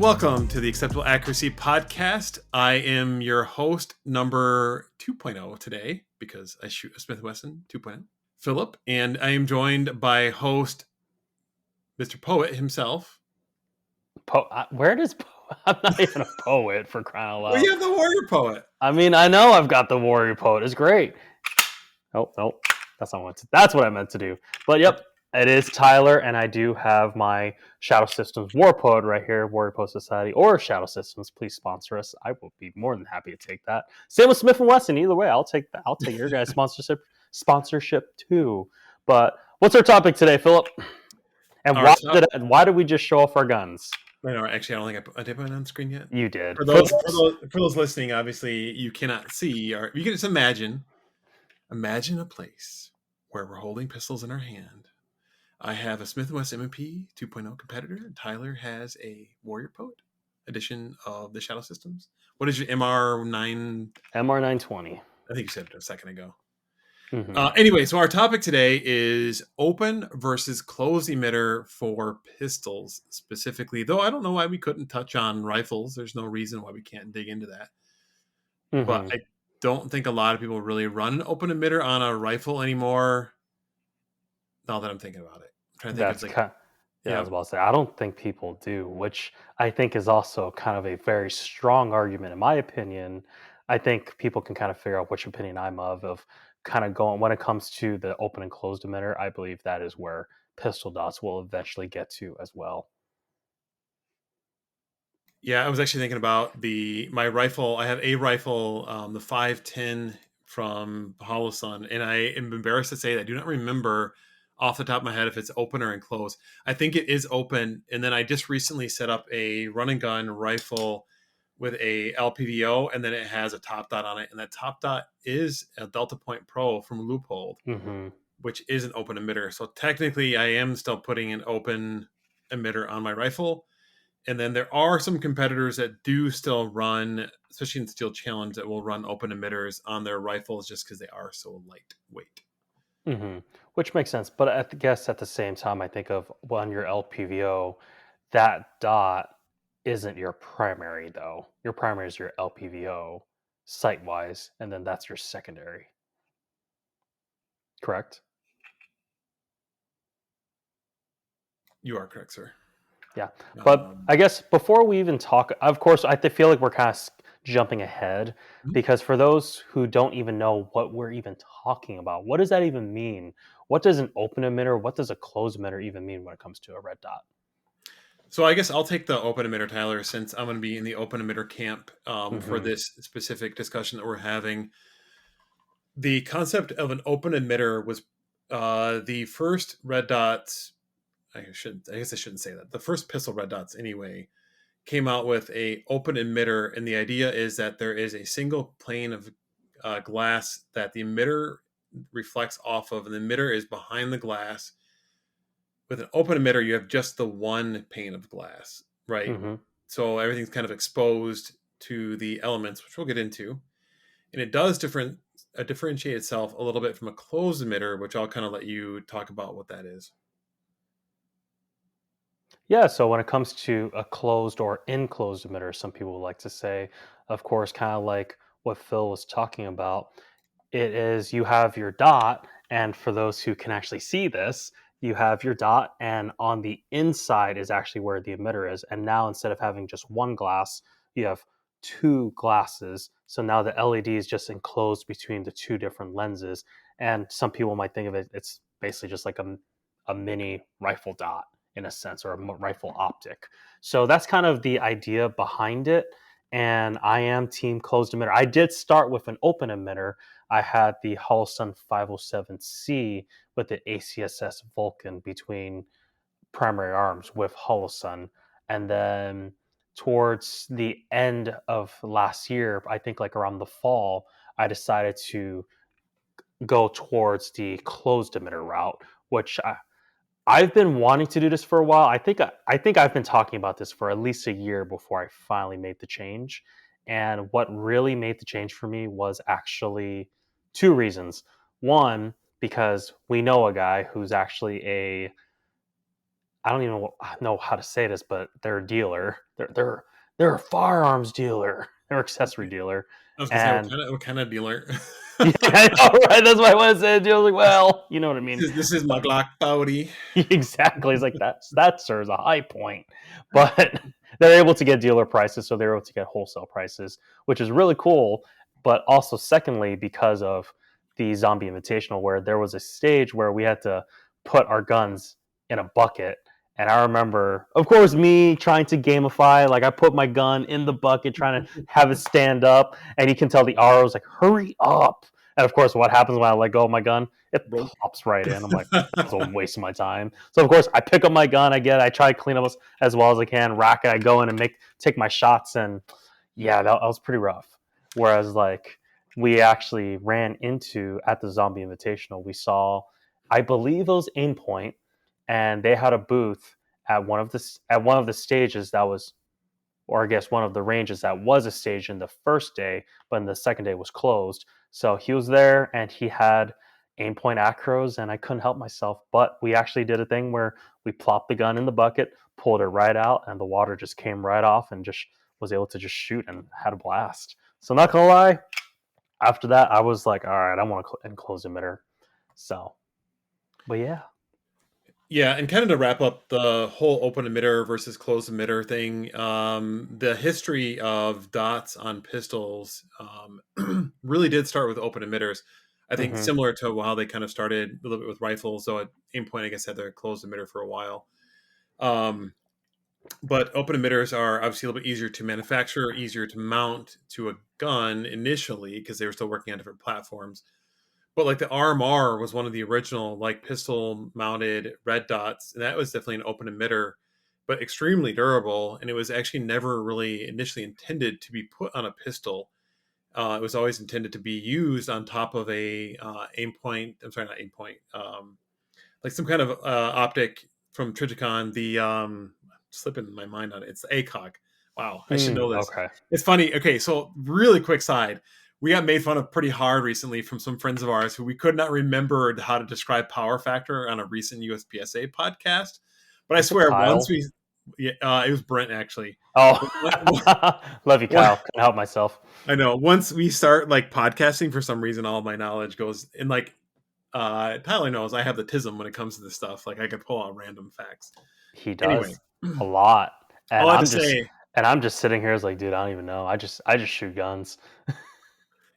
Welcome to the Acceptable Accuracy Podcast. I am your host, number 2.0 today, because I shoot a Smith & Wesson 2.0, Philip, and I am joined by host Mr. Poet himself. Where does I'm not even a poet, for crying out loud. Well, you have the Warrior Poet. I mean, I know I've got the Warrior Poet. It's great. Oh, that's not what that's what I meant to do. But yep, it is Tyler, and I do have my Shadow Systems War Poet right here, Warrior Poet Society or Shadow Systems. Please sponsor us. I will be more than happy to take that. Same with Smith & Wesson. Either way, I'll take that. I'll take your guys' sponsorship too. But what's our topic today, Philip? And why did we just show off our guns? No, actually, I don't think I did put it on screen yet. You did. For those listening, obviously, you cannot see. Or you can just imagine a place where we're holding pistols in our hand. I have a Smith & Wesson M&P 2.0 competitor, and Tyler has a Warrior Poet edition of the Shadow Systems. What is your MR9? MR920. I think you said it a second ago. Mm-hmm. Anyway, so our topic today is open versus closed emitter for pistols specifically, though I don't know why we couldn't touch on rifles. There's no reason why we can't dig into that. Mm-hmm. But I don't think a lot of people really run an open emitter on a rifle anymore. Now that I'm thinking about it, I'm trying to think. I was about to say, I don't think people do, which I think is also kind of a very strong argument, in my opinion. I think people can kind of figure out which opinion I'm of kind of going when it comes to the open and closed emitter. I believe that is where pistol dots will eventually get to as well. Yeah, I was actually thinking about my rifle. I have a rifle, the 510 from Holosun, and I am embarrassed to say that I do not remember off the top of my head if it's open or enclosed. I think it is open, and then I just recently set up a run and gun rifle with a LPVO, and then it has a top dot on it, and that top dot is a Delta Point Pro from Loophole, which is an open emitter. So technically, I am still putting an open emitter on my rifle. And then there are some competitors that do still run, especially in Steel Challenge, that will run open emitters on their rifles just because they are so lightweight. Mm-hmm. Which makes sense. But I guess at the same time, I think of on your LPVO, that dot isn't your primary, though. Your primary is your LPVO sight-wise, and then that's your secondary. Correct? You are correct, sir. Yeah. But I guess before we even talk, of course, I feel like we're kind of jumping ahead because for those who don't even know what we're even talking about, what does that even mean? What does an open emitter, what does a closed emitter even mean when it comes to a red dot? So I guess I'll take the open emitter, Tyler, since I'm going to be in the open emitter camp for this specific discussion that we're having. The concept of an open emitter was the first red dots. I guess I shouldn't say that. The first pistol red dots, anyway, came out with a open emitter, and the idea is that there is a single plane of glass that the emitter reflects off of, and the emitter is behind the glass. With an open emitter, you have just the one pane of glass, right? So everything's kind of exposed to the elements, which we'll get into, and it does differentiate itself a little bit from a closed emitter, which I'll kind of let you talk about what that is. Yeah, so when it comes to a closed or enclosed emitter, some people would like to say, of course, kind of like what Phil was talking about, it is you have your dot, and for those who can actually see this, you have your dot, and on the inside is actually where the emitter is. And now instead of having just one glass, you have two glasses. So now the LED is just enclosed between the two different lenses. And some people might think of it's basically just like a mini rifle dot in a sense, or a rifle optic. So that's kind of the idea behind it. And I am team closed emitter. I did start with an open emitter. I had the Holosun 507C with the ACSS Vulcan between primary arms with Holosun. And then towards the end of last year, I think like around the fall, I decided to go towards the closed emitter route, which I've been wanting to do this for a while. I think I've been talking about this for at least a year before I finally made the change. And what really made the change for me was actually two reasons. One, because we know a guy who's actually I don't even know how to say this, but they're a dealer. They're a firearms dealer. They're accessory dealer, I was gonna say and what kind of dealer? yeah, I know, right? That's why I want to say dealer. Like, well, you know what I mean. This is my Glock 40. Exactly. It's like that serves a high point, but they're able to get dealer prices, so they're able to get wholesale prices, which is really cool. But also, secondly, because of the Zombie Invitational, where there was a stage where we had to put our guns in a bucket. And I remember, of course, me trying to gamify, like I put my gun in the bucket, trying to have it stand up, and you can tell the RO's like, "Hurry up!" And of course, what happens when I let go of my gun? It Roll. pops right in. I'm like, was a waste of my time. So of course I pick up my gun, I try to clean up as well as I can, rack it, I go in and take my shots, and yeah, that was pretty rough. Whereas like we actually ran into at the Zombie Invitational, we saw, I believe it was Aimpoint, and they had a booth at one of the stages that was, or I guess one of the ranges that was a stage in the first day, but in the second day was closed. So he was there and he had aim point acros, and I couldn't help myself. But we actually did a thing where we plopped the gun in the bucket, pulled it right out, and the water just came right off, and just was able to just shoot and had a blast. So not gonna lie, after that I was like, all right, I want to enclose emitter. So, but yeah. Yeah, and kind of to wrap up the whole open emitter versus closed emitter thing, the history of dots on pistols really did start with open emitters. I think Hmm. similar to how they kind of started a little bit with rifles, though at Aimpoint, I guess, had their closed emitter for a while. Um, but open emitters are obviously a little bit easier to manufacture, easier to mount to a gun initially because they were still working on different platforms. But like the RMR was one of the original like pistol mounted red dots, and that was definitely an open emitter, but extremely durable. And it was actually never really initially intended to be put on a pistol. It was always intended to be used on top of a aim point. I'm sorry, not aim point. Like some kind of optic from Trijicon. The slipping my mind on it. It's the ACOG. Wow, I should know this. Okay. It's funny. Okay, so really quick side. We got made fun of pretty hard recently from some friends of ours who we could not remember how to describe power factor on a recent USPSA podcast. But I Was it swear, once Kyle? we, yeah, it was Brent actually. Oh, What, love you, Kyle. Couldn't help myself. I know. Once we start like podcasting, for some reason, all of my knowledge goes in like Tyler knows I have the tism when it comes to this stuff. Like I could pull out random facts. He Anyway, does a lot, all I had to say, and I'm just sitting here as like, dude, I don't even know. I just shoot guns.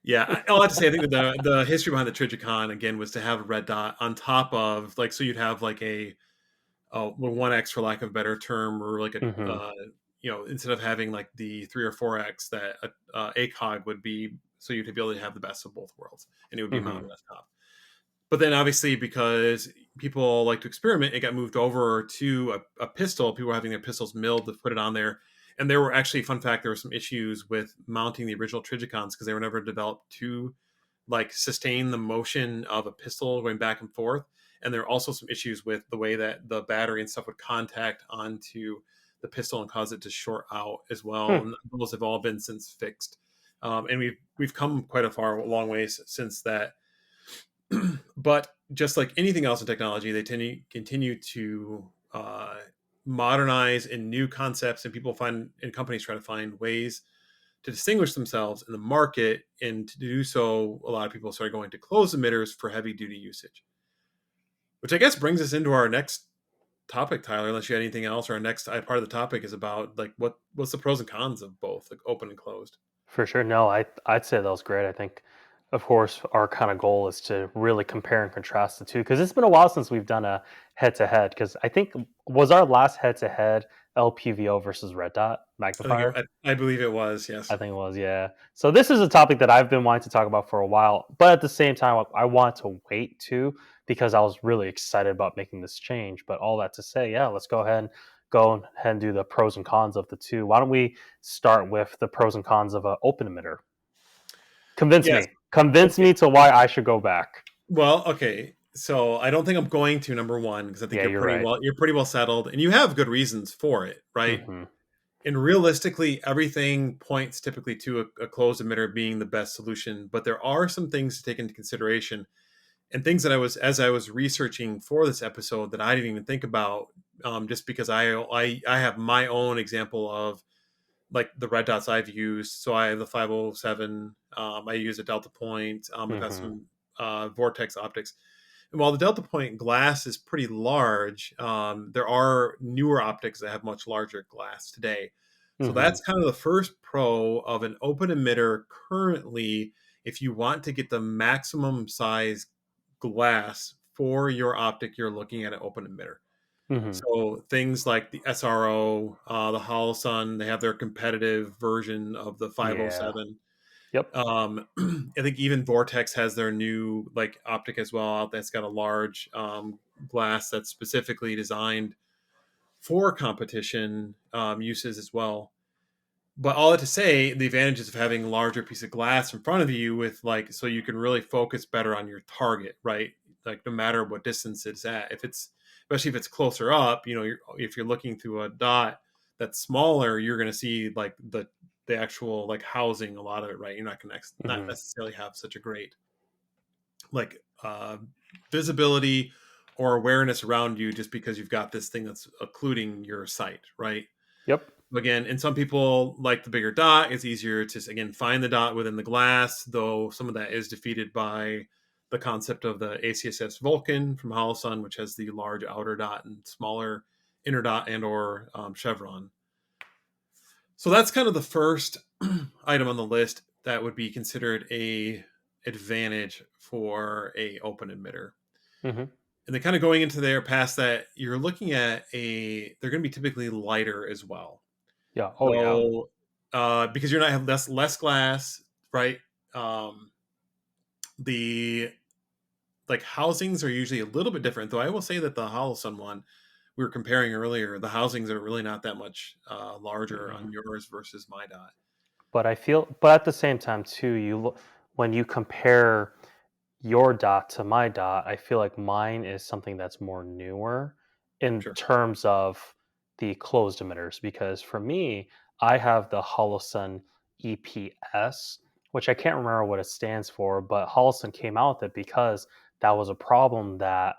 yeah, all I have to say, I think that the history behind the Trigicon again was to have a red dot on top of like so you'd have like a 1x for lack of a better term, or like a Hmm. instead of having like the 3 or 4x that ACOG would be, so you'd be able to have the best of both worlds, and it would be Hmm. mounted on top. But then obviously because people like to experiment, it got moved over to a pistol. People were having their pistols milled to put it on there. And there were actually, fun fact, there were some issues with mounting the original Trigicons because they were never developed to like sustain the motion of a pistol going back and forth. And there are also some issues with the way that the battery and stuff would contact onto the pistol and cause it to short out as well. Hmm. And those have all been since fixed. And we've come quite a long ways since that. But just like anything else in technology, they tend to continue to modernize in new concepts, and people find and companies try to find ways to distinguish themselves in the market. And to do so, a lot of people start going to closed emitters for heavy duty usage, which I guess brings us into our next topic, Tyler. Unless you had anything else, or our next part of the topic is about like what's the pros and cons of both, like open and closed. For sure. No, I'd say that was great. I think, of course, our kind of goal is to really compare and contrast the two, because it's been a while since we've done a head to head. Because I think, was our last head to head LPVO versus Red Dot I think magnifier? I believe it was, I yes. think it was, yeah. So this is a topic that I've been wanting to talk about for a while, but at the same time, I want to wait too, because I was really excited about making this change. But all that to say, yeah, let's go ahead and do the pros and cons of the two. Why don't we start with the pros and cons of an open emitter? Yes. Convince Okay. me to why I should go back. Well, okay. So I don't think I'm going to number one because I think Yeah, you're right. you're pretty well settled, and you have good reasons for it, right? Hmm. And realistically, everything points typically to a closed emitter being the best solution. But there are some things to take into consideration, and things that I was as I was researching for this episode that I didn't even think about just because I have my own example of like the red dots I've used. So I have the 507. I use a Delta Point. I've got Mhm. some Vortex optics. And while the Delta Point glass is pretty large, there are newer optics that have much larger glass today. So Mhm. that's kind of the first pro of an open emitter currently. If you want to get the maximum size glass for your optic, you're looking at an open emitter. Mhm. So things like the SRO, the Holosun, they have their competitive version of the Yeah. 507. Yep. I think even Vortex has their new like optic as well out that's got a large glass that's specifically designed for competition uses as well. But all that to say, the advantages of having a larger piece of glass in front of you with like so you can really focus better on your target, right? Like no matter what distance it's at. If it's especially if it's closer up, if you're looking through a dot that's smaller, you're going to see like the actual like housing a lot of it, right? You're not going to not Mhm. necessarily have such a great like visibility or awareness around you just because you've got this thing that's occluding your sight, right? Yep. Again, and some people like the bigger dot. It's easier to again find the dot within the glass, though some of that is defeated by the concept of the ACSS Vulcan from Holosun, which has the large outer dot and smaller inner dot and or chevron. So that's kind of the first item on the list that would be considered a advantage for a open emitter. Mhm. And then kind of going into there past that, you're looking at they're going to be typically lighter as well. Yeah. Oh, yeah. So, because you're not have less glass, right? Um, the like housings are usually a little bit different, though. I will say that the Holosun one we were comparing earlier, the housings are really not that much larger Mm-mm. on yours versus my dot. But at the same time too, when you compare your dot to my dot, I feel like mine is something that's more newer in Sure. terms of the closed emitters. Because for me, I have the Holosun EPS, which I can't remember what it stands for, but Holosun came out with it because that was a problem that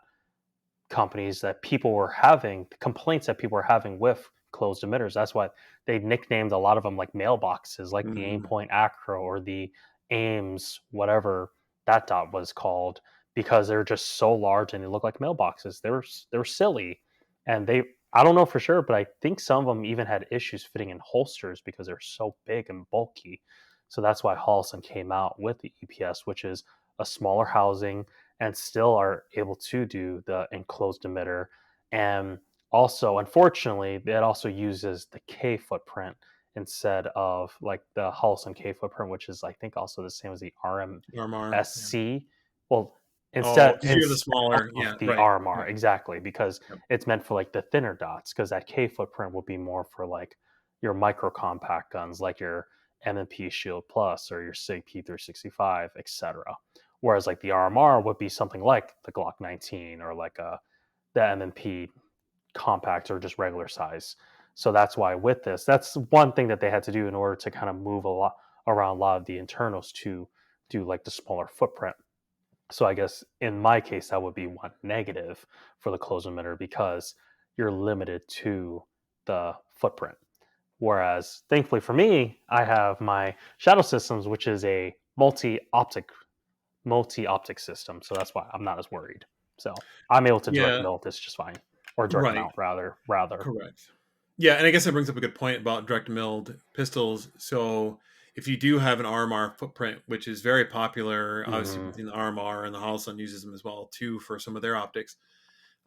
companies that people were having complaints that people were having with closed emitters. That's why they nicknamed a lot of them like mailboxes, like the Mm, Aimpoint Acro or the Ames, whatever that dot was called, because they're just so large and they look like mailboxes. They were silly, and they I don't know for sure, but I think some of them even had issues fitting in holsters because they're so big and bulky. So that's why Holosun came out with the EPS, which is a smaller housing and still are able to do the enclosed emitter. And also, unfortunately, it also uses the K footprint instead of like the Holosun K footprint, which is I think also the same as the RMR. Yeah. RMSC. Well, Oh, instead because you're the instead smaller. of Yeah. the Right. RMR, Right. exactly, because Yep. it's meant for like the thinner dots, because that K footprint would be more for like your micro compact guns, like your M&P Shield Plus or your SIG P365, etc. Whereas like the RMR would be something like the Glock 19 or like the M&P compact or just regular size. So that's why with this, that's one thing that they had to do in order to kind of move a lot around a lot of the internals to do like the smaller footprint. So I guess in my case, that would be one negative for the closed emitter because you're limited to the footprint. Whereas thankfully for me, I have my shadow systems, which is a multi-optic system, so that's why I'm not as worried. So I'm able to direct Yeah. mill this just fine, or direct Right. mount rather. Correct. Yeah, and I guess that brings up a good point about direct milled pistols. So if you do have an RMR footprint, which is very popular, obviously Hmm. between the RMR and the Holosun uses them as well too for some of their optics.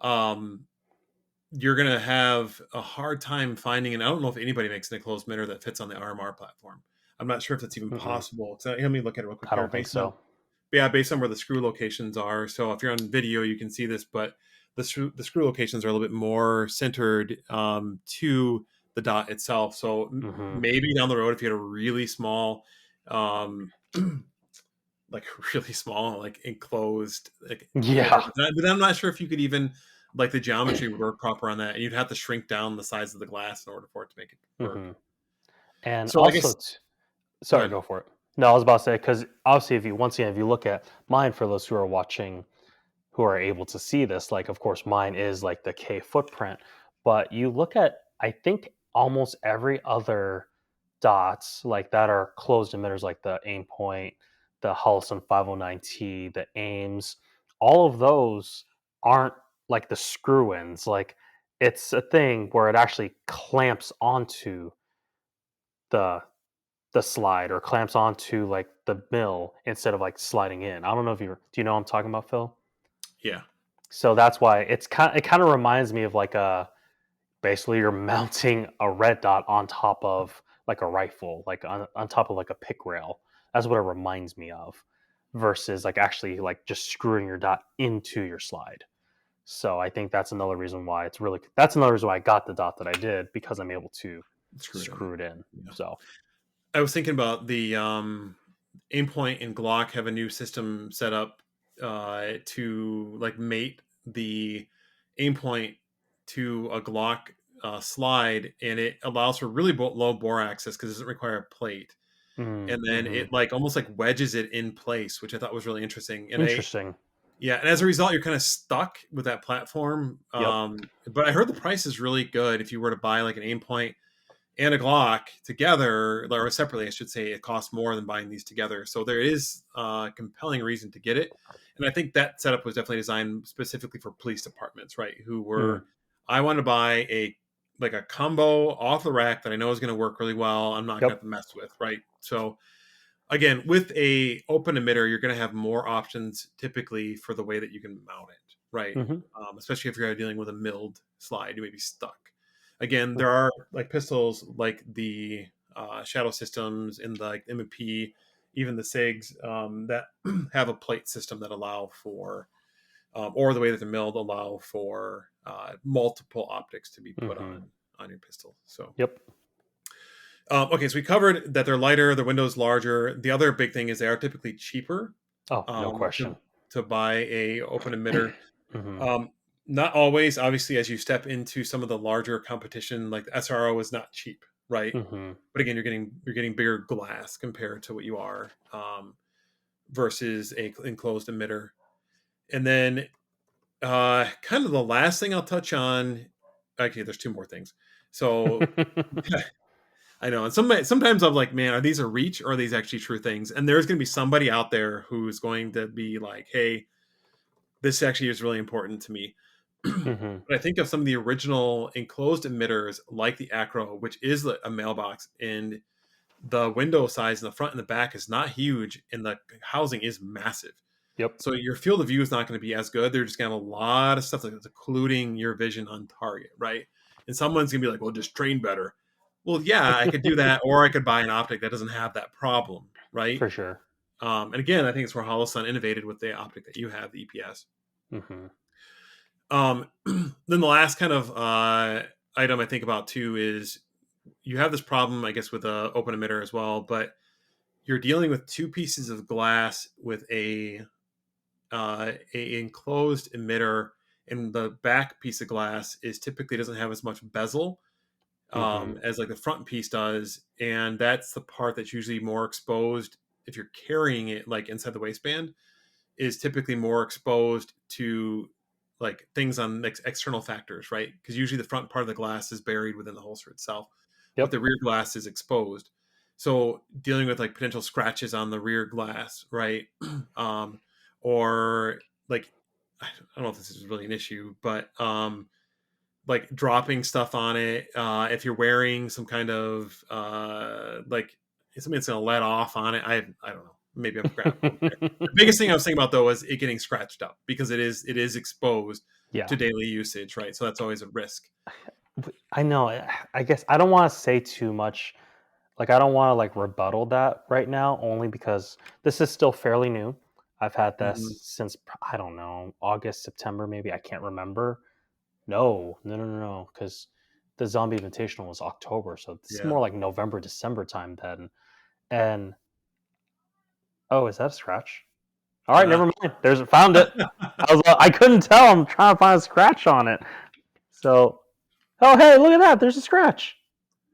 Um, you're gonna have a hard time finding, and I don't know if anybody makes an enclosed emitter that fits on the RMR platform. I'm not sure if that's even Hmm. possible. So let me look at it real quick I here. don't think so. Based on where the screw locations are. So if you're on video, you can see this, but the screw locations are a little bit more centered to the dot itself. So Hmm. maybe down the road, if you had a really small, um, like really small, like enclosed like emitter, Yeah. but I'm not sure if you could even like the geometry would work proper on that. You'd have to shrink down the size of the glass in order for it to make it work. Hmm. And So I also, guess go sorry, ahead. go for it. No, I was about to say because obviously, if you once again, if you look at mine for those who are watching, who are able to see this, like of course, mine is like the K footprint, But you look at, I think, almost every other dots like that are closed emitters, like the Aimpoint, the Hullison 509T, the Ames. All of those aren't like the screw ins. Like it's a thing where it actually clamps onto the the slide or clamps onto like the mill instead of like sliding in. I don't know if you do you know what I'm talking about, Phil? Yeah, So that's why it kind of reminds me of like a basically you're mounting a red dot on top of like a rifle, like on top of like a pick rail. That's what it reminds me of versus like actually like just screwing your dot into your slide. So I think that's another reason why that's another reason why I got the dot that I did because I'm able to screw it in. screw it in. Yeah. So I was thinking about the Aimpoint and Glock have a new system set up to like mate the Aimpoint to a Glock slide, and it allows for really low bore access because it doesn't require a plate. And then mm-hmm. it like almost like wedges it in place, which I thought was really interesting. And I Interesting. yeah, and as a result, you're kind of stuck with that platform. Yep. But I heard the price is really good if you were to buy like an Aimpoint and a Glock together, or separately, I should say, it costs more than buying these together. So there is a compelling reason to get it. And I think that setup was definitely designed specifically for police departments, right? Who Mm. were, I want to buy a like a combo off the rack that I know is going to work really well. I'm not going to have Yep. to mess with, right? So again, with a open emitter, you're going to have more options typically for the way that you can mount it, right? Mm-hmm. Especially if you're dealing with a milled slide, you may be stuck. Again, there are like pistols like the Shadow Systems and the like, M&P, even the SIGs that have a plate system that allow for, or the way that they're milled allow for multiple optics to be put Mm-hmm. on your pistol. So Yep. okay, so we covered that they're lighter, the window's larger. The other big thing is they are typically cheaper Oh, no um, question. to, to buy a open emitter. Mm-hmm. Um, not always, obviously, as you step into some of the larger competition, like the SRO is not cheap, right? Mm-hmm. But again, you're getting bigger glass compared to what you are versus a enclosed emitter. And then kind of the last thing I'll touch on. Actually, there's two more things. So I know, and sometimes I'm like, man, are these a reach or are these actually true things? And there's going to be somebody out there who's going to be like, hey, this actually is really important to me. mm-hmm. But I think of some of the original enclosed emitters, like the Acro, which is a mailbox, and the window size in the front and the back is not huge, and the housing is massive. Yep. So your field of view is not going to be as good. They're just going to have a lot of stuff that's occluding your vision on target, right? And someone's going to be like, well, just train better. Well, yeah, I could do that, or I could buy an optic that doesn't have that problem, right? For sure. And again, I think it's where Holosun innovated with the optic that you have, the EPS. Mm-hmm. Then the last kind of item I think about too is you have this problem, I guess, with a open emitter as well, but you're dealing with two pieces of glass with a enclosed emitter, and the back piece of glass is typically doesn't have as much bezel Mm-hmm. as like the front piece does, and that's the part that's usually more exposed if you're carrying it like inside the waistband, is typically more exposed to like things on external factors, right? Because usually the front part of the glass is buried within the holster itself, but Yep. the rear glass is exposed. So dealing with like potential scratches on the rear glass, right? um, or like I don't know if this is really an issue, but like dropping stuff on it. If you're wearing some kind of like something that's gonna let off on it, I don't know. Maybe I'm grappling there. The biggest thing I was thinking about though was it getting scratched up because it is exposed yeah. to daily usage, right? So that's always a risk. I know. I guess I don't want to say too much. Like I don't want to like rebuttal that right now, only because this is still fairly new. I've had Mhm. this since I don't know August, September, maybe I can't remember. No, no, no, no, no, because the Zombie Invitational was October, so this is Yeah. more like November, December time then. And oh, is that a scratch? All right, Uh, never mind. There's found it. I couldn't tell. I'm trying to find a scratch on it. So, oh hey, look at that. There's a scratch.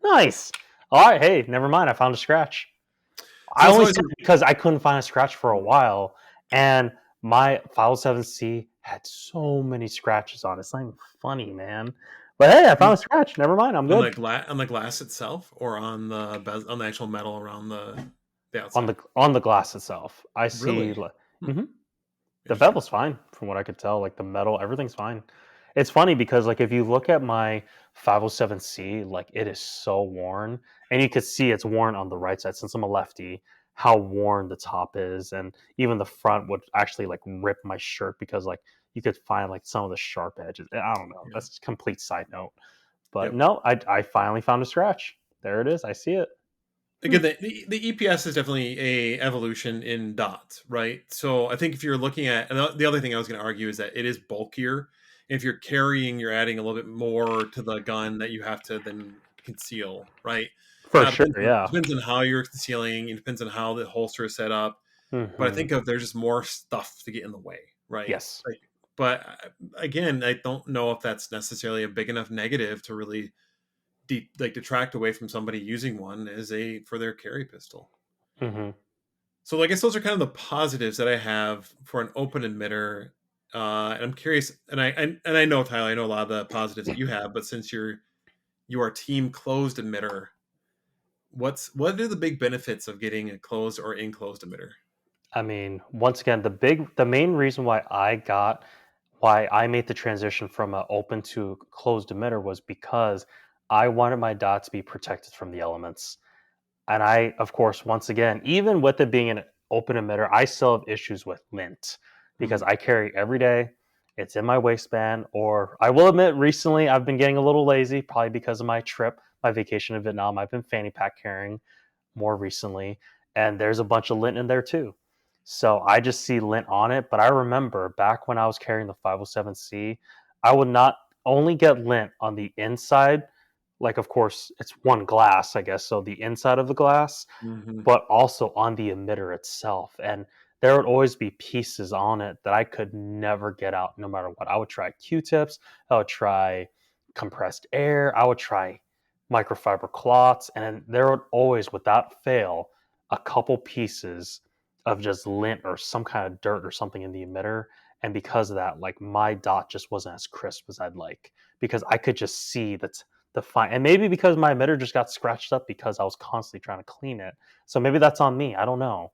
Nice. All right, hey, never mind. I found a scratch. so I that's only always said it because I couldn't find a scratch for a while, and my File 7C had so many scratches on it. It's not even funny, man. But hey, I found a scratch. Never mind, I'm good. On the glass itself, or on the on the actual metal around the outside? On the glass itself, I see. Really? Hmm, Mhm. The interesting. bevel's fine from what I could tell. Like the metal, everything's fine. It's funny because like if you look at my 507C, like it is so worn, and you could see it's worn on the right side since I'm a lefty. How worn the top is, and even the front would actually like rip my shirt because like you could find like some of the sharp edges. I don't know. Yeah. That's a complete side note. But Yep. no, I finally found a scratch. There it is. I see it. Hmm. Again, the EPS is definitely a evolution in dots, right? So I think if you're looking at, and the other thing I was going to argue is that it is bulkier. If you're carrying, you're adding a little bit more to the gun that you have to then conceal, right? For Now it sure. Yeah. depends on how you're concealing. It depends on how the holster is set up. But I Hmm. think of there's just more stuff to get in the way, right? Yes. Like, but again, I don't know if that's necessarily a big enough negative to really detract away from somebody using one as a for their carry pistol. Hmm. So I guess those are kind of the positives that I have for an open emitter. And I'm curious, and I know Tyler, I know a lot of the positives that you have, but since you are team closed emitter, what are the big benefits of getting a closed or enclosed emitter? I mean, once again, the main reason why I made the transition from an open to closed emitter was because I wanted my dot to be protected from the elements. And I, of course, once again, even with it being an open emitter, I still have issues with lint because Hmm. I carry every day. It's in my waistband, or I will admit, recently I've been getting a little lazy, probably because of my trip, my vacation in Vietnam. I've been fanny pack carrying more recently, and there's a bunch of lint in there too. So I just see lint on it. But I remember back when I was carrying the 507C, I would not only get lint on the inside, like, of course, it's one glass, I guess. So the inside of the glass, Hmm. but also on the emitter itself. And there would always be pieces on it that I could never get out no matter what. I would try Q-tips, I would try compressed air, I would try microfiber cloths, and there would always, without fail, a couple pieces of just lint or some kind of dirt or something in the emitter. And because of that, like my dot just wasn't as crisp as I'd like because I could just see that the fine, and maybe because my emitter just got scratched up because I was constantly trying to clean it. So maybe that's on me. I don't know.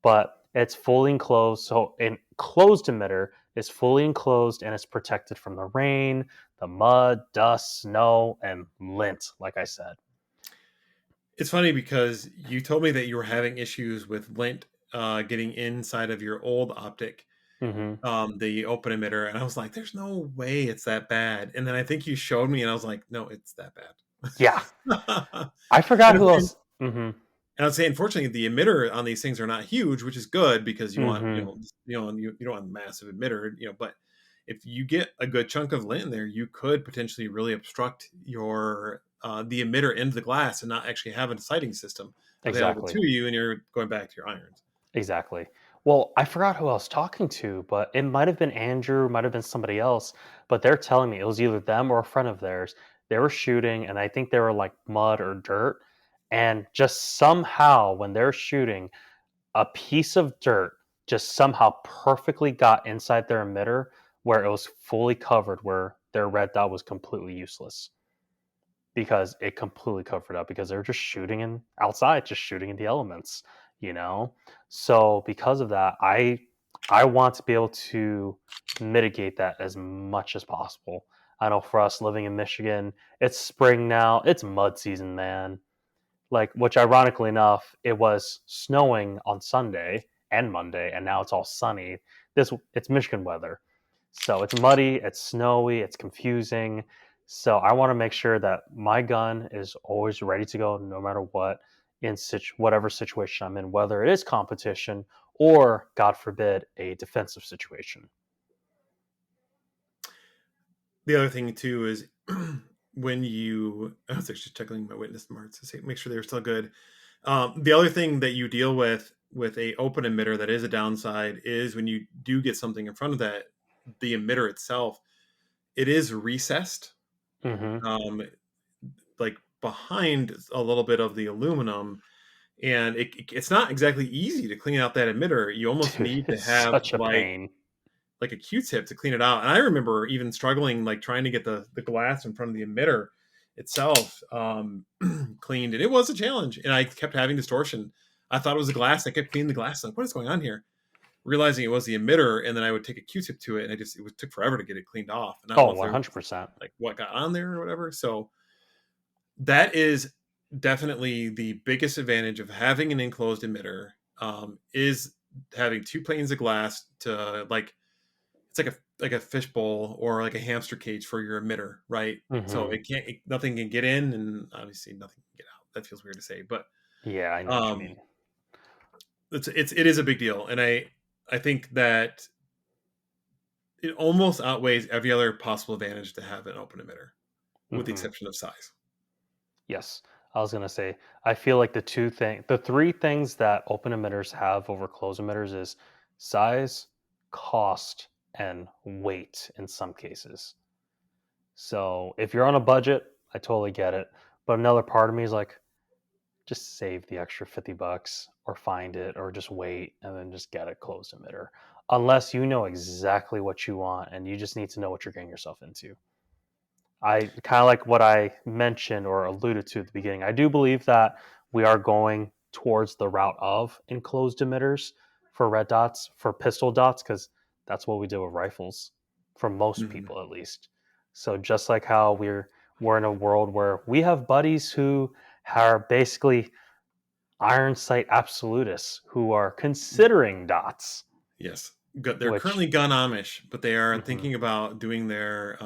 But it's fully enclosed. So an closed emitter is fully enclosed and it's protected from the rain, the mud, dust, snow, and lint, like I said. It's funny because you told me that you were having issues with lint getting inside of your old optic, Hmm. the open emitter, and I was like, "There's no way it's that bad." And then I think you showed me, and I was like, "No, it's that Yeah. bad." I forgot and, who and else. Hmm. and I'd say, unfortunately, the emitter on these things are not huge, which is good because you want, Hmm. you don't want a massive emitter, but if you get a good chunk of lint in there, you could potentially really obstruct your the emitter into the glass and not actually have a sighting system available Exactly. to you, and you're going back to your irons. Exactly. Well, I forgot who I was talking to, but it might have been Andrew, might have been somebody else, but they're telling me it was either them or a friend of theirs. They were shooting, and I think they were like mud or dirt. And just somehow, when they're shooting, a piece of dirt just somehow perfectly got inside their emitter where it was fully covered, where their red dot was completely useless because it completely covered up because they were just shooting in outside, just shooting in the elements, you know? So because of that, I want to be able to mitigate that as much as possible. I know for us living in Michigan, it's spring now, it's mud season, man. Like, which ironically enough, it was snowing on Sunday and Monday, and now it's all sunny. It's Michigan weather. So it's muddy, it's snowy, it's confusing. So I want to make sure that my gun is always ready to go no matter what in whatever situation I'm in, whether it is competition or, God forbid, a defensive situation. The other thing too is when you I was actually checking my witness marks to see make sure they were still good. The other thing that you deal with a open emitter that is a downside is when you do get something in front of that, the emitter itself, it is recessed, Hmm. um, like behind a little bit of the aluminum, and it's not exactly easy to clean out that emitter. You almost Dude, need to it's have such a pain. like a Q-tip to clean it out. And I remember even struggling, like trying to get the glass in front of the emitter itself cleaned, and it was a challenge. And I kept having distortion. I thought it was the glass. I kept cleaning the glass. Like, what is going on here? Realizing it was the emitter, and then I would take a Q-tip to it, and it took forever to get it cleaned off. And I don't Oh, know if there was 100%. like what got on there or whatever. So that is definitely the biggest advantage of having an enclosed emitter, is having two planes of glass to like it's like a fishbowl or like a hamster cage for your emitter, right? So Mhm. nothing can get in, and obviously nothing can get out. That feels weird to say, but Yeah, I know what you um, mean. it is a big deal, and I think that it almost outweighs every other possible advantage to have an open emitter, with the Mhm. exception of size. Yes. I was gonna say, I feel like the three things that open emitters have over closed emitters is size, cost, and weight in some cases. So if you're on a budget, I totally get it. But another part of me is like, just save the extra $50 or find it or just wait and then just get a closed emitter. Unless you know exactly what you want and you just need to know what you're getting yourself into. I kind of like what I mentioned or alluded to at the beginning. I do believe that we are going towards the route of enclosed emitters for red dots, for pistol dots, because that's what we do with rifles, for most Mhm. people at least. So just like how we're in a world where we have buddies who are basically iron sight absolutists who are considering dots, Yes. They're which currently gun Amish, but they are mhm. thinking about doing their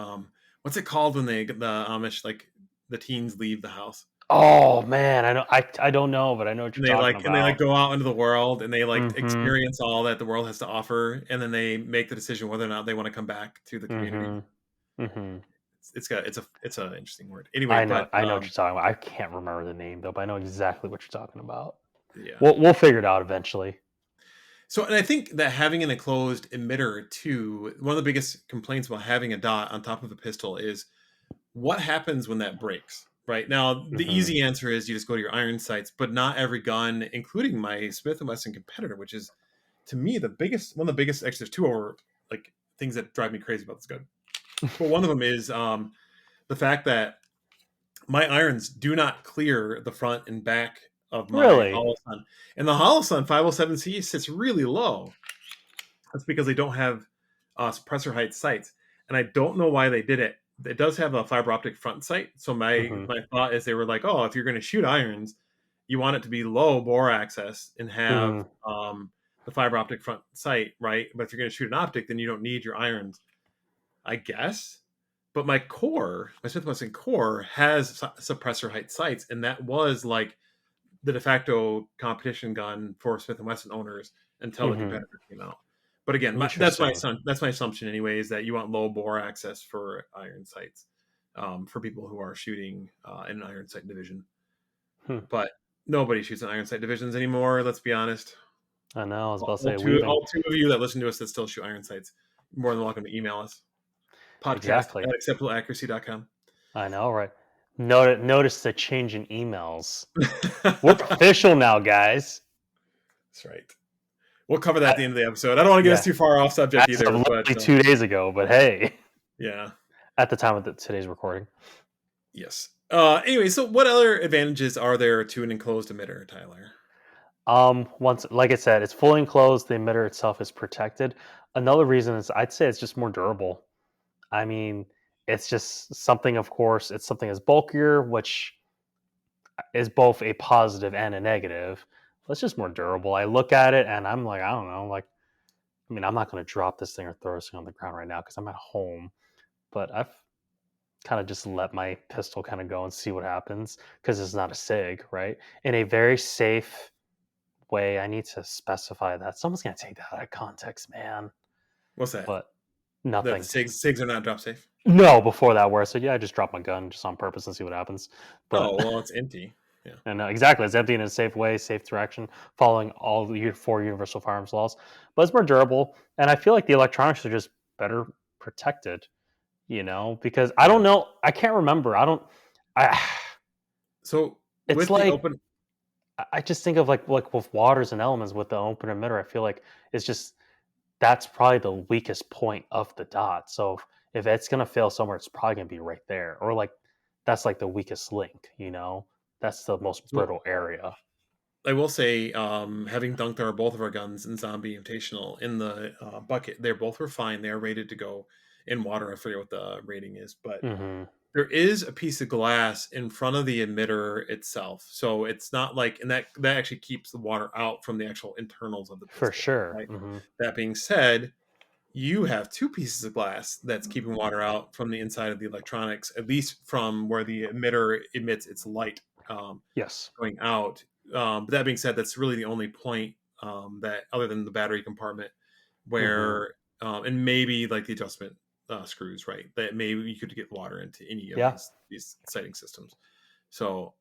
what's it called when the Amish, like the teens leave the house Oh man, I don't know, but I know what you're talking and they like about. go out into the world and they like Mhm. experience all that the world has to offer, and then they make the decision whether or not they want to come back to the community. Mhm. Mhm. It's a interesting word anyway, I know but I know what you're talking about. I can't remember the name though, but I know exactly what you're talking about. yeah. We'll figure it out eventually. So, and I think that having an enclosed emitter too, one of the biggest complaints about having a dot on top of a pistol is what happens when that breaks. Right now, the Mhm. easy answer is you just go to your iron sights, but not every gun, including my Smith and Wesson competitor, which is to me one of the biggest. Actually, there's two over like things that drive me crazy about this gun. But one of them is the fact that my irons do not clear the front and back of my Really? Holosun, and the Holosun 507C sits really low. That's because they don't have suppressor height sights, and I don't know why they did it. It does have a fiber optic front sight, so Mhm. my thought is they were like, oh, if you're going to shoot irons, you want it to be low bore access and have Mhm. the fiber optic front sight, right? But if you're going to shoot an optic, then you don't need your irons, I guess. But my Smith Wesson core has suppressor height sights, and that was like the de facto competition gun for Smith and Wesson owners until the Mhm. competitor came out. But again, Interesting. that's my assumption anyway, is that you want low bore access for iron sights, for people who are shooting in an iron sight division. Hmm. But nobody shoots in iron sight divisions anymore. Let's be honest. I know. I was about to say we even All two of you that listen to us that still shoot iron sights, you're more than welcome to email us. Podcast exactly. at acceptableaccuracy.com. I know, right? Notice the change in emails. We're That's official now, guys. right. We'll cover that I, at the end of the episode. I don't want to get us yeah, too far off subject as of either, but literally 2 days ago. But hey, yeah. at the time of today's recording. Yes. Anyway, so what other advantages are there to an enclosed emitter, Tyler? Once, like I said, it's fully enclosed. The emitter itself is protected. Another reason is I'd say it's just more durable. I mean, it's just something. Of course, it's something that's bulkier, which is both a positive and a negative. But it's just more durable. I look at it and I'm like, I don't know. Like, I mean, I'm not going to drop this thing or throw this thing on the ground right now because I'm at home. But I've kind of just let my pistol kind of go and see what happens because it's not a sig, right? In a very safe way. I need to specify that. Someone's gonna take that out of context, man. What's that? But That the nothing. SIGs are not drop safe? No, before that, where I said, yeah, I just drop my gun just on purpose and see what happens. But Oh, well, it's empty. Yeah. and exactly, it's empty in a safe way, safe direction, following all the four universal firearms laws. But it's more durable, and I feel like the electronics are just better protected. Because I Yeah. don't know, I can't remember. I don't. I. So It's with the like open, I just think of like with waters and elements with the open emitter. I feel like it's just that's probably the weakest point of the dot. So if it's gonna fail somewhere, it's probably gonna be right there, or like that's like the weakest link. That's the most So brittle area. I will say, having dunked both of our guns in Zombie Invitational in the bucket, they both were fine. They are rated to go in water. I forget what the rating is, but Hmm. there is a piece of glass in front of the emitter itself, so it's not like, and that actually keeps the water out from the actual internals of the For pistol. sure. Right. Hmm. That being said, you have two pieces of glass that's keeping water out from the inside of the electronics, at least from where the emitter emits its light. Yes. Going out. But that being said, that's really the only point that, other than the battery compartment, Hmm. where and maybe like the adjustment screws, right? That maybe you could get water into any of Yeah. these sighting systems. So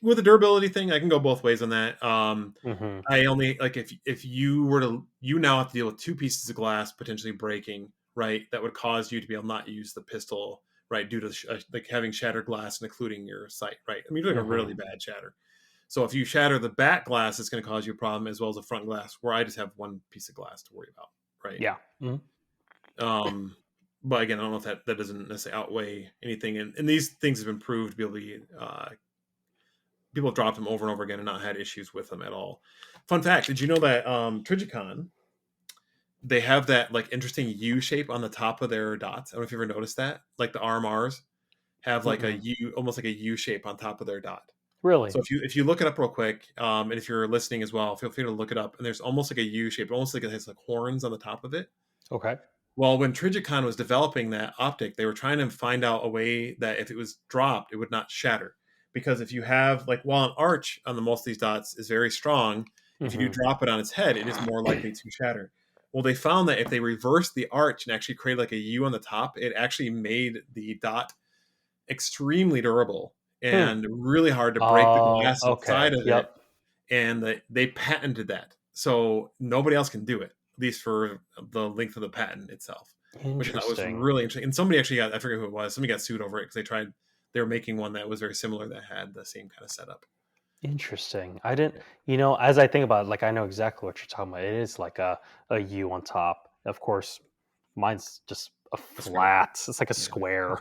with the durability thing, I can go both ways on that. Hmm. I only like, if you were to, you now have to deal with two pieces of glass potentially breaking, right? That would cause you to be able to not use the pistol, right? Due to like having shattered glass and occluding your sight, right? I mean, you're doing a Hmm. really bad shatter. So if you shatter the back glass, it's going to cause you a problem, as well as the front glass, where I just have one piece of glass to worry about, right? Yeah. Hmm. Um, but again, I don't know if that doesn't necessarily outweigh anything. And these things have been proved to be able to people have dropped them over and over again and not had issues with them at all. Fun fact: did you know that Trigicon, they have that like interesting U shape on the top of their dots? I don't know if you ever noticed that. Like the RMRs have like a Mm-mm. U, almost like a U shape on top of their dot. Really? So if you look it up real quick, and if you're listening as well, feel free to look it up. And there's almost like a U shape, almost like it has like horns on the top of it. Okay. Well, when Trigicon was developing that optic, they were trying to find out a way that if it was dropped, it would not shatter. Because if you have, like, while an arch on the most of these dots is very strong, if you do Hmm. drop it on its head, it is more likely to shatter. Well, they found that if they reversed the arch and actually created like a U on the top, it actually made the dot extremely durable Hmm. and really hard to break the Oh, glass inside okay. of it, Yep. and they patented that. So nobody else can do it, at least for the length of the patent itself, which I thought was Interesting. really interesting. And somebody actually got, I forget who it was, somebody got sued over it because they were making one that was very similar that had the same kind of setup. Interesting. I didn't, Yeah. as I think about it, like I know exactly what you're talking about. It is like a U on top. Of course, mine's just a A square. flat. It's like a Yeah. square.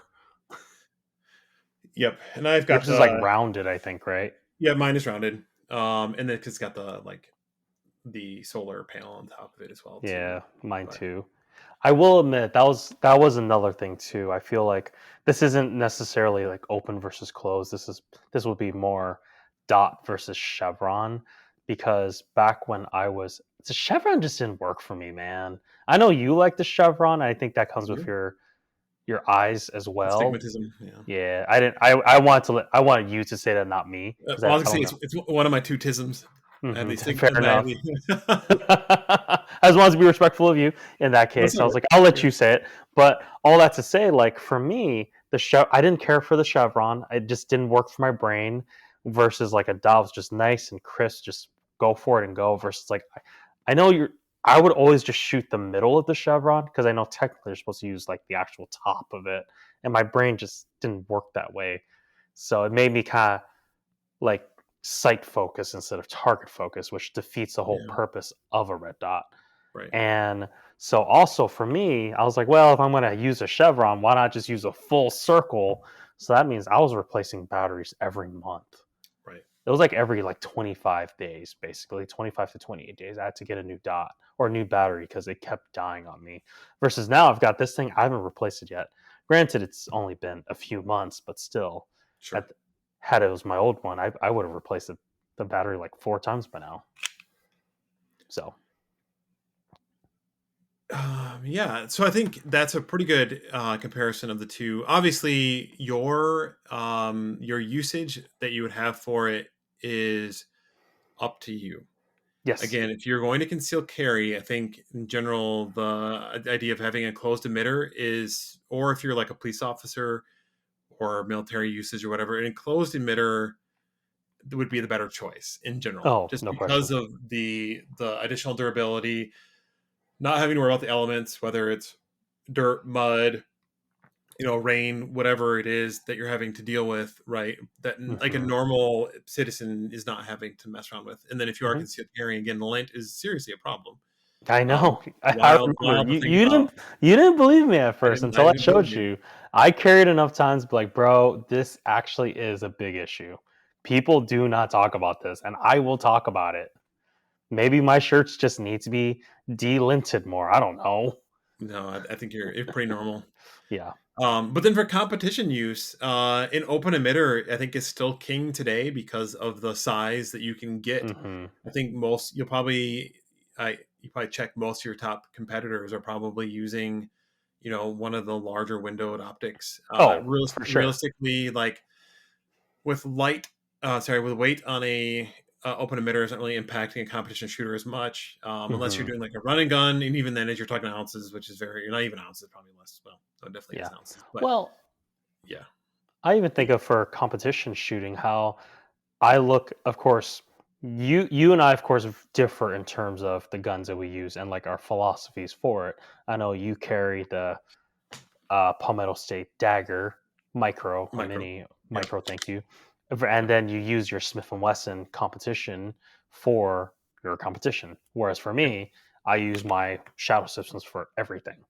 Yep. And I've got Yours is like the, rounded, I think, right? yeah, mine is rounded. And then it's got the, like, the solar panel on top of it as well too. Yeah, mine But too. I will admit that was another thing too. I feel like this isn't necessarily like open versus closed. This would be more dot versus chevron because back when the chevron just didn't work for me, man. I know you like the chevron. I think that I comes with do. your eyes as well. Astigmatism. Yeah. Yeah, I didn't. I wanted you to say that, not me, because Well, I was I gonna don't say know. it's one of my two tisms. I have Hmm. the Fair astigmatism. I have enough. the. I just wanted to be respectful of you in that That's case. all I was right. like, I'll let Yeah. you say it. But all that to say, like for me, I didn't care for the chevron. It just didn't work for my brain. Versus like a dot was just nice and crisp, just go for it and go. Versus like I know you're. I would always just shoot the middle of the chevron because I know technically you're supposed to use like the actual top of it, and my brain just didn't work that way. So it made me kind of like sight focus instead of target focus, which defeats the whole Yeah. purpose of a red dot. Right. And so also for me, I was like, well, if I'm going to use a chevron, why not just use a full circle? So that means I was replacing batteries every month. Right. It was like every like 25 days, basically 25 to 28 days. I had to get a new dot or a new battery because it kept dying on me. Versus now I've got this thing, I haven't replaced it yet. Granted, it's only been a few months, but still, Sure. at, had it was my old one, I would have replaced the battery like 4 times by now. So, Yeah, so I think that's a pretty good comparison of the two. Obviously, your usage that you would have for it is up to you. yes. Again, if you're going to conceal carry, I think in general the idea of having a closed emitter is, or if you're like a police officer or military usage or whatever, an enclosed emitter would be the better choice in general, Oh, just no because question. of the additional durability, not having to worry about the elements, whether it's dirt, mud, rain, whatever it is that you're having to deal with, right? That like a Hmm. normal citizen is not having to mess around with. And then if you are Hmm. concealed carrying, again, lint is seriously a problem. I know. Which is I wild, remember wild to you. think You about. didn't. You didn't believe me at first I until I didn't showed believe you. you. I carried enough times, to be like, bro, this actually is a big issue. People do not talk about this, and I will talk about it. Maybe my shirts just need to be delinted more. I don't know. No, I think you're pretty normal. Yeah. But then for competition use, an open emitter, I think is still king today because of the size that you can get. Hmm. I think you probably check most of your top competitors are probably using, one of the larger windowed optics. Oh, for sure. Realistically, like with with weight on a open emitter isn't really impacting a competition shooter as much, unless you're Hmm. doing like a run and gun, and even then, as you're talking ounces, which is you're not even ounces, probably less. Well, so it definitely Yeah. is ounces, but Well, yeah, I even think of for competition shooting how I look. Of course, you and I, of course, differ in terms of the guns that we use and like our philosophies for it. I know you carry the Palmetto State dagger micro or micro. mini Yep, micro. Thank you. And yep, then you use your Smith and Wesson competition for your competition. Whereas for yep, me, I use my shadow systems for everything.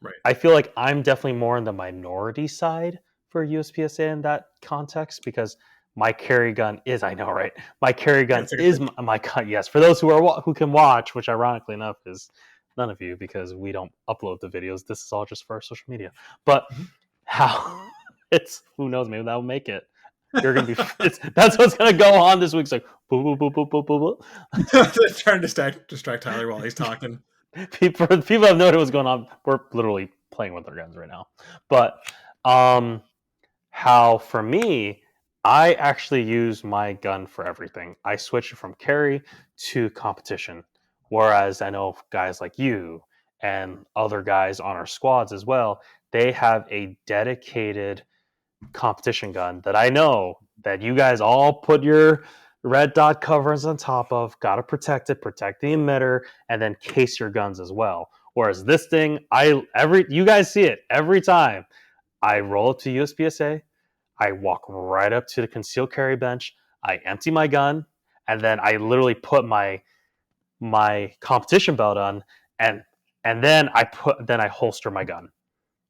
right. I feel like I'm definitely more in the minority side for USPSA in that context because my carry gun is, I know, right? My carry Yeah, gun it's like a is thing. my gun. Yes, for those who can watch, which ironically enough is none of you because we don't upload the videos. This is all just for our social media. But how it's who knows? Maybe that'll make it. You're gonna be. That's what's gonna go on this week. It's like boop boop boop boop boop boop. Trying to distract Tyler while he's talking. People have no idea what's going on. We're literally playing with our guns right now. But um, how for me, I actually use my gun for everything. I switch it from carry to competition. Whereas I know guys like you and other guys on our squads as well, they have a dedicated competition gun that I know that you guys all put your red dot covers on top of, gotta protect it, protect the emitter, and then case your guns as well. Whereas this thing, you guys see it every time. I roll up to USPSA, I walk right up to the concealed carry bench, I empty my gun, and then I literally put my competition belt on and then I holster my gun.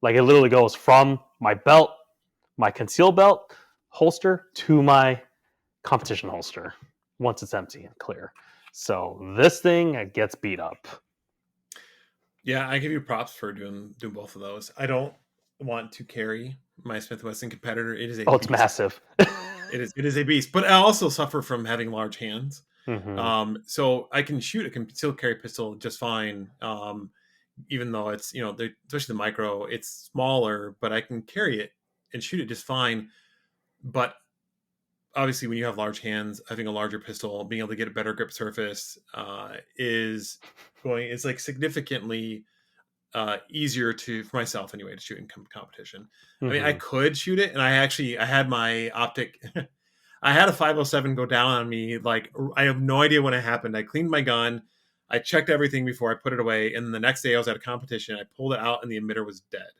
Like it literally goes from my belt, my concealed belt holster to my competition holster once it's empty and clear. So this thing gets beat up. Yeah, I give you props for doing both of those. I don't want to carry my Smith Wesson competitor. It is a Oh, it's beast. massive. It is a beast. But I also suffer from having large hands. Hmm. So I can shoot a concealed carry pistol just fine. Even though it's especially the micro, it's smaller, but I can carry it and shoot it just fine. But obviously, when you have large hands, having a larger pistol, being able to get a better grip surface is like significantly easier for myself anyway to shoot in competition. I mean, I Hmm. could shoot it, and I had my optic. I had a 507 go down on me. Like I have no idea when it happened. I cleaned my gun. I checked everything before I put it away, and the next day I was at a competition. I pulled it out, and the emitter was dead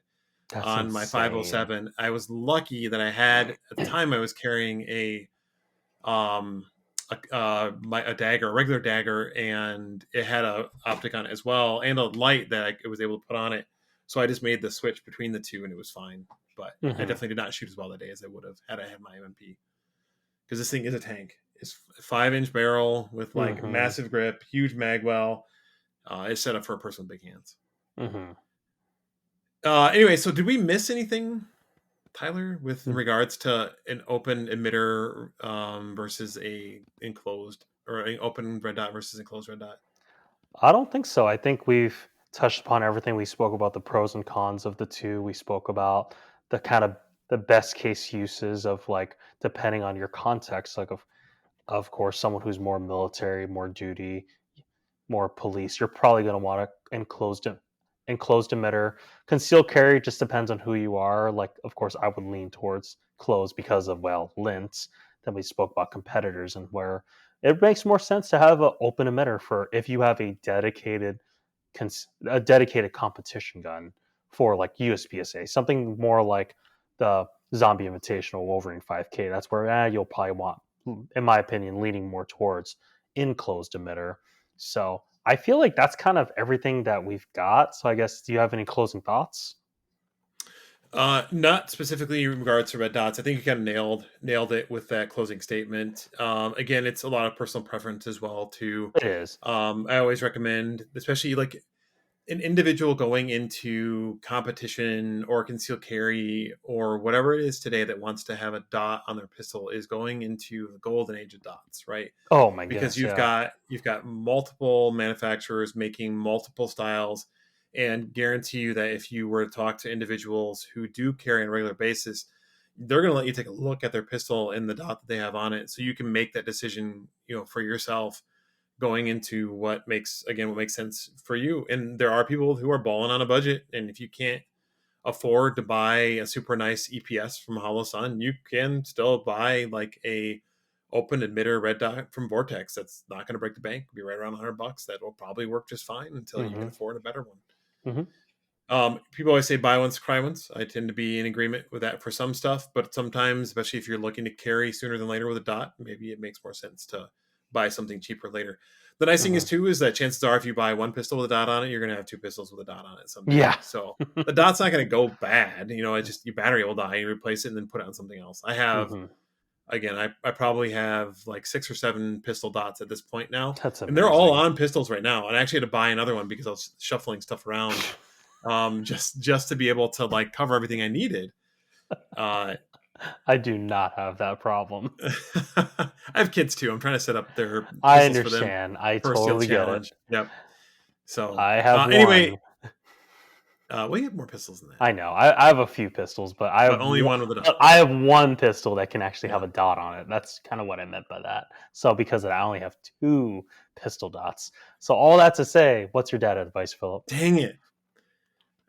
That's on my insane. 507. I was lucky that I had at the time I was carrying um a dagger, a regular dagger, and it had a optic on it as well, and a light that I was able to put on it. So I just made the switch between the two, and it was fine. But I Hmm. definitely did not shoot as well that day as I would have had I had my MMP, because this thing is a tank. It's 5-inch barrel with like Hmm. massive grip, huge magwell. It's set up for a person with big hands. Hmm. Anyway, so did we miss anything, Tyler, with in regards to an open emitter versus a enclosed, or an open red dot versus enclosed red dot? I don't think so. I think we've touched upon everything. We spoke about the pros and cons of the two. We spoke about the kind of the best case uses of like depending on your context. Like of course, someone who's more military, more duty, more police, you're probably going to want to enclosed emitter. Concealed carry just depends on who you are. Like, of course, I would lean towards closed because of lints. Then we spoke about competitors and where it makes more sense to have an open emitter for if you have a dedicated competition gun for like USPSA, something more like the Zombie Invitational Wolverine 5K. That's where you'll probably want, in my opinion, leaning more towards enclosed emitter. So I feel like that's kind of everything that we've got. So I guess, do you have any closing thoughts? Not specifically in regards to red dots. I think you kind of nailed it with that closing statement. Again, it's a lot of personal preference as well too. It is. I always recommend, especially like an individual going into competition or concealed carry or whatever it is today that wants to have a dot on their pistol is going into the golden age of dots, right? Oh my Because goodness, yeah. you've got multiple manufacturers making multiple styles, and guarantee you that if you were to talk to individuals who do carry on a regular basis, they're going to let you take a look at their pistol and the dot that they have on it, so you can make that decision, for yourself, going into what makes sense for you. And there are people who are balling on a budget, and if you can't afford to buy a super nice EPS from Hollow Sun, you can still buy like a open emitter red dot from Vortex. That's not going to break the bank. It'll be right around $100. That will probably work just fine until you can Hmm. afford a better one. Hmm. People always say buy once, cry once. I tend to be in agreement with that for some stuff, but sometimes, especially if you're looking to carry sooner than later with a dot, maybe it makes more sense to buy something cheaper later. The nice thing is Hmm. too is that chances are if you buy one pistol with a dot on it, you're going to have two pistols with a dot on it someday. Yeah. So the dot's not going to go bad. It's just your battery will die. You replace it and then put it on something else. Hmm. I probably have like 6 or 7 pistol dots at this point now, That's and they're all amazing. on pistols right now. And I actually had to buy another one because I was shuffling stuff around, just to be able to like cover everything I needed. Uh, I do not have that problem. I have kids too. I'm trying to set up their I pistols for them understand. I for a steel totally get it. challenge. Yep. So I have anyway, one. we have more pistols than that, I know. I have a few pistols, but but only one with a dot. I have one pistol that can actually have Yeah. a dot on it. That's kind of what I meant by that. So because of that, I only have two pistol dots. So all that to say, what's your dad advice, Philip? Dang it!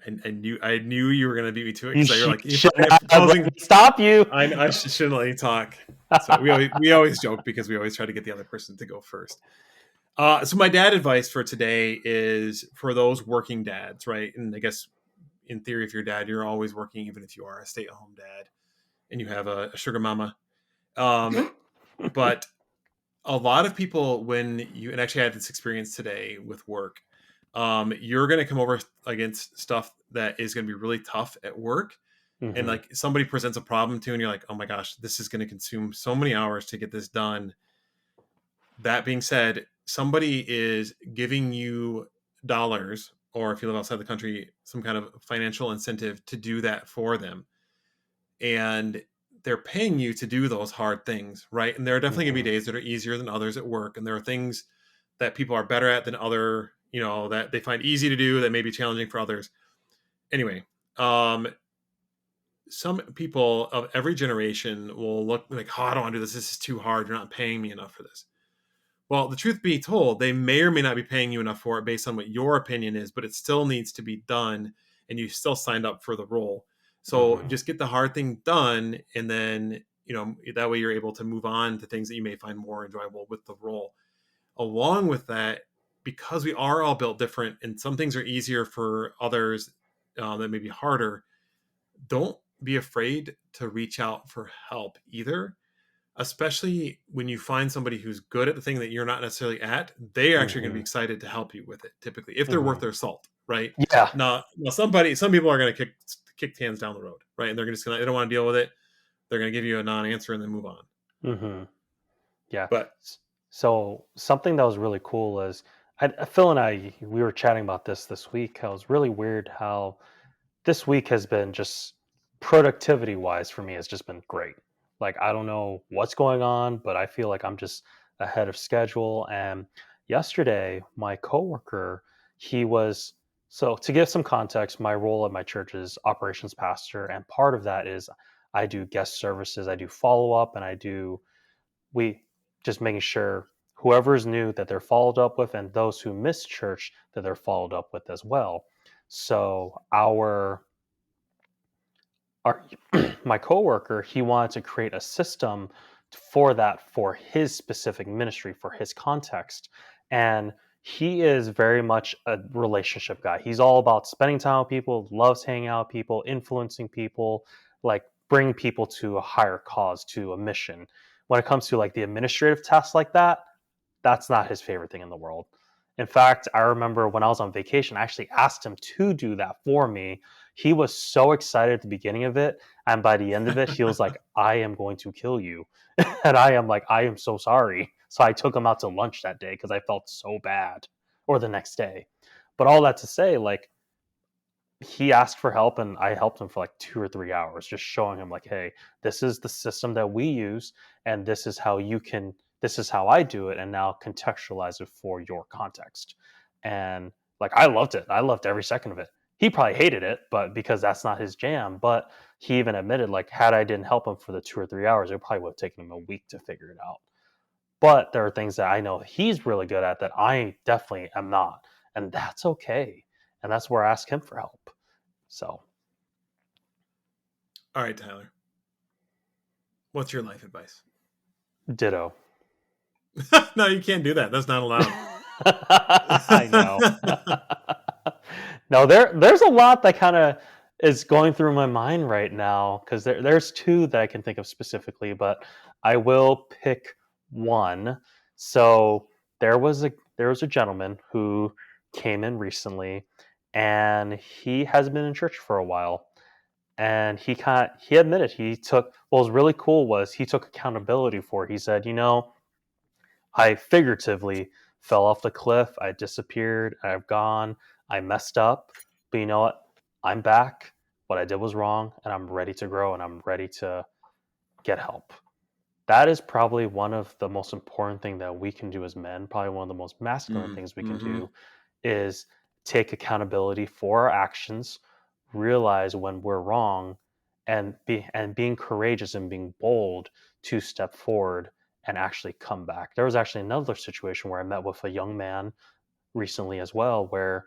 I knew you were gonna beat me to it You because you're like, if should I not have have let me closing, stop you. shouldn't let you talk. So we always joke because we always try to get the other person to go first. So my dad advice for today is for those working dads, right? And I guess in theory, if you're a dad, you're always working, even if you are a stay-at-home dad and you have a sugar mama. Um, but a lot of people, and actually I had this experience today with work, you're going to come over against stuff that is going to be really tough at work. And Hmm. like somebody presents a problem to you and you're like, oh my gosh, this is going to consume so many hours to get this done. That being said, somebody is giving you dollars, or if you live outside the country, some kind of financial incentive to do that for them. And they're paying you to do those hard things, right? And there are definitely going to Hmm. be days that are easier than others at work. And there are things that people are better at than other, that they find easy to do that may be challenging for others. Anyway, some people of every generation will look like, oh, I don't want to do this. This is too hard. You're not paying me enough for this. Well, the truth be told, they may or may not be paying you enough for it based on what your opinion is, but it still needs to be done, and you still signed up for the role. So Hmm. just get the hard thing done, and then that way you're able to move on to things that you may find more enjoyable with the role. Along with that, because we are all built different, and some things are easier for others that may be harder. Don't be afraid to reach out for help either, especially when you find somebody who's good at the thing that you're not necessarily at. They're actually going to be Hmm. excited to help you with it, typically, if they're worth Hmm. their salt, right? Yeah. Now some people are going to kick cans down the road, right? And they're just going to, they don't want to deal with it. They're going to give you a non-answer and then move on. Hmm. Yeah. But So something that was really cool is Phil and I, we were chatting about this week. How it was really weird how this week has been just productivity wise for me has just been great. Like I don't know what's going on, but I feel like I'm just ahead of schedule. And yesterday, my coworker, he was so to give some context, my role at my church is operations pastor, and part of that is I do guest services, I do follow up, and we just making sure whoever's new that they're followed up with, and those who miss church that they're followed up with as well. So our my coworker, he wanted to create a system for that for his specific ministry, for his context. And he is very much a relationship guy. He's all about spending time with people, loves hanging out with people, influencing people, like bring people to a higher cause, to a mission. When it comes to like the administrative tasks like that, that's not his favorite thing in the world. In fact, I remember when I was on vacation, I actually asked him to do that for me. He was so excited at the beginning of it, and by the end of it, he was like, "I am going to kill you," and I am like, "I am so sorry." So I took him out to lunch that day because I felt so bad, or the next day. But all that to say, like, he asked for help and I helped him for like 2 or 3 hours, just showing him like, hey, this is the system that we use, and this is how I do it, and now contextualize it for your context. And like I loved it. I loved every second of it. He probably hated it, but because that's not his jam. But he even admitted, like, had I didn't help him for the 2 or 3 hours, it probably would have taken him a week to figure it out. But there are things that I know he's really good at that I definitely am not. And that's okay. And that's where I ask him for help. So, All right, Tyler. What's your life advice? ditto. No, you can't do that. That's not allowed. I know. No, there's a lot that kind of is going through my mind right now because there's two that I can think of specifically, but I will pick one. So there was a gentleman who came in recently, and he has been in church for a while, and he admitted he took what was really cool was he took accountability for it. He said, I figuratively fell off the cliff. I disappeared. I've gone. I messed up. But you know what? I'm back. What I did was wrong, and I'm ready to grow and I'm ready to get help. That is probably one of the most important thing that we can do as men. Probably one of the most masculine things we can Mm-hmm. do is take accountability for our actions, realize when we're wrong, and being courageous and being bold to step forward and actually come back. There was actually another situation where I met with a young man recently as well, where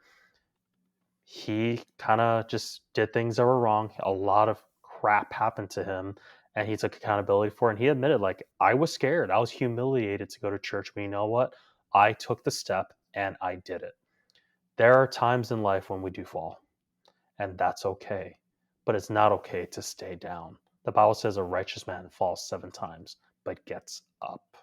he kind of just did things that were wrong. A lot of crap happened to him, and he took accountability for it. And he admitted, like, I was scared. I was humiliated to go to church. But you know what? I took the step and I did it. There are times in life when we do fall, and that's okay. But it's not okay to stay down. The Bible says a righteous man falls 7 times, but gets up.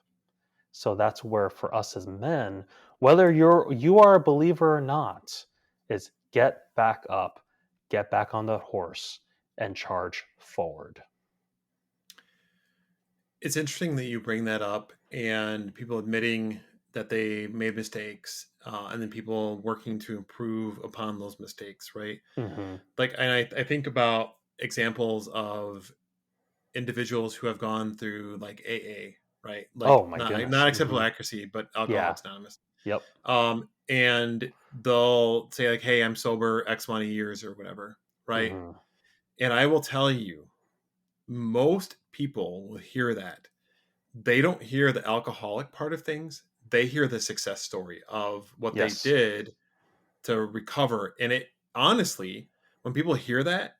So that's where for us as men, whether you are a believer or not, is get back up, get back on the horse and charge forward. It's interesting that you bring that up and people admitting that they made mistakes, and then people working to improve upon those mistakes, right? Hmm. Like, and I think about examples of individuals who have gone through like AA, right? Like Oh my not goodness. acceptable Hmm. accuracy, but Yeah. Alcoholics Anonymous. Yep. And they'll say like, "Hey, I'm sober X amount of years or whatever," right? Hmm. And I will tell you, most people will hear that. They don't hear the alcoholic part of things. They hear the success story of what they Yes. did to recover. And it honestly, when people hear that,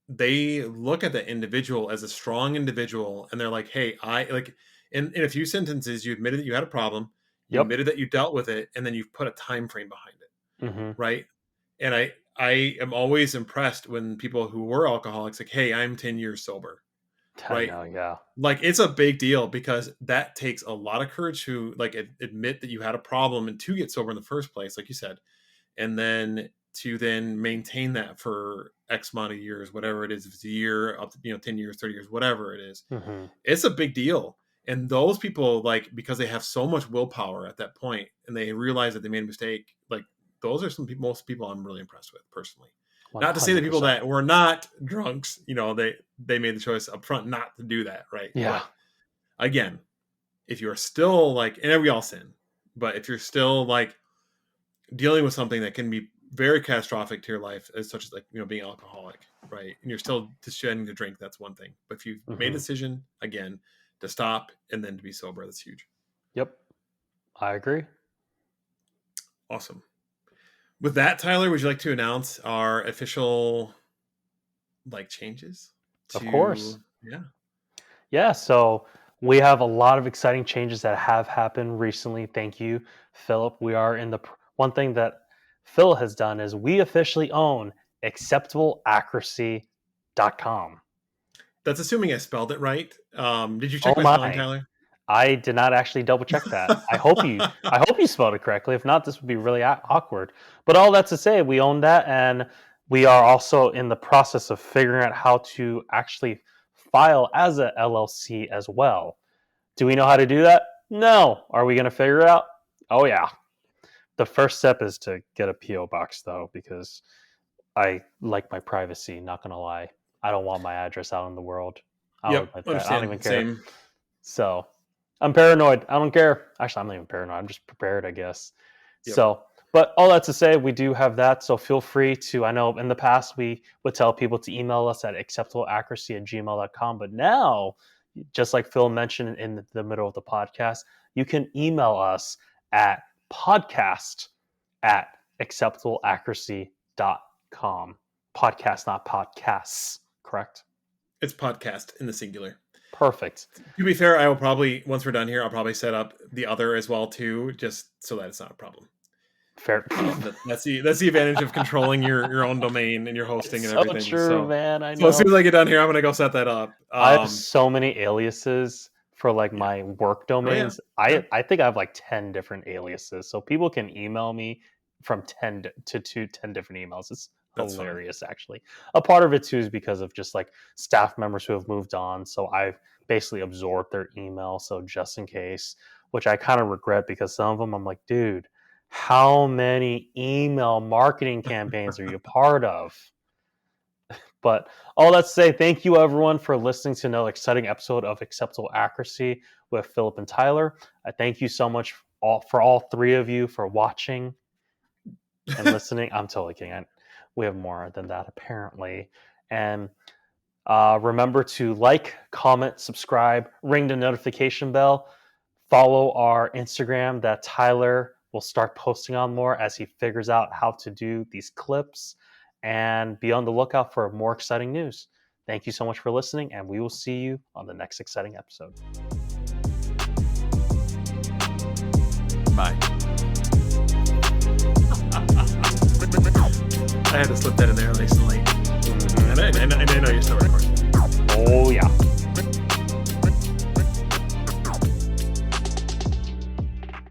they look at the individual as a strong individual and they're like, hey, I like in a few sentences, you admitted that you had a problem, you Yep. admitted that you dealt with it, and then you've put a time frame behind it, Hmm. right? And I am always impressed when people who were alcoholics like, hey, I'm 10 years sober, I right? know. Yeah. Like it's a big deal because that takes a lot of courage to like admit that you had a problem and to get sober in the first place, like you said, and then to then maintain that for X amount of years, whatever it is, if it's a year up to 10 years, 30 years, whatever it is, Hmm. it's a big deal. And those people, like, because they have so much willpower at that point and they realize that they made a mistake, like those are some people, most people I'm really impressed with personally. One Not to say that hundred people percent. that were not drunks, they made the choice up front not to do that, right? Yeah. But again, if you're still like, and we all sin, but if you're still like dealing with something that can be very catastrophic to your life, as such as like being alcoholic, right? And you're still deciding to drink, that's one thing. But if you've made a Hmm. decision again to stop and then to be sober, that's huge. Yep. I agree. Awesome. With that, Tyler, would you like to announce our official like changes Of course. to yeah? Yeah, so we have a lot of exciting changes that have happened recently. Thank you, Philip. We are in the one thing that Phil has done is we officially own acceptableaccuracy.com. That's assuming I spelled it right. Did you check Oh my spelling, my. Tyler? I did not actually double check that. I hope you spelled it correctly. If not, this would be really awkward. But all that to say, we own that, and we are also in the process of figuring out how to actually file as a LLC as well. Do we know how to do that? No. Are we going to figure it out? Oh yeah. The first step is to get a PO box though, because I like my privacy. Not going to lie, I don't want my address out in the world. I'll Yep, admit that. I don't even understand. care. Same. So I'm paranoid. I don't care. Actually, I'm not even paranoid. I'm just prepared, I guess. Yep. So, but all that to say, we do have that. So feel free to, I know in the past we would tell people to email us at acceptableaccuracy@gmail.com. But now, just like Phil mentioned in the middle of the podcast, you can email us at podcast@acceptableaccuracy.com. Podcast, not podcasts, correct? It's podcast in the singular. Perfect. To be fair, I will probably, once we're done here, I'll probably set up the other as well too, just so that it's not a problem. Fair. That's the advantage of controlling your own domain and your hosting It's and so everything. true, man. I So know. as soon as I get done here, I'm gonna go set that up. I have so many aliases for like Yeah. my work domains. Yeah. I think I have like 10 different aliases. So people can email me from 10 to 10 different emails. It's That's fine. hilarious actually. A part of it too is because of just like staff members who have moved on. So I've basically absorbed their email. So just in case, which I kind of regret because some of them I'm like, dude, how many email marketing campaigns are you part of? But all that to say, thank you everyone for listening to another exciting episode of Acceptable Accuracy with Philip and Tyler. I thank you so much for all three of you for watching and listening. I'm totally kidding. We have more than that apparently. And remember to like, comment, subscribe, ring the notification bell, follow our Instagram that Tyler will start posting on more as he figures out how to do these clips, and be on the lookout for more exciting news. Thank you so much for listening, and we will see you on the next exciting episode. Bye. I had to slip that in there nice and late. And I know your story.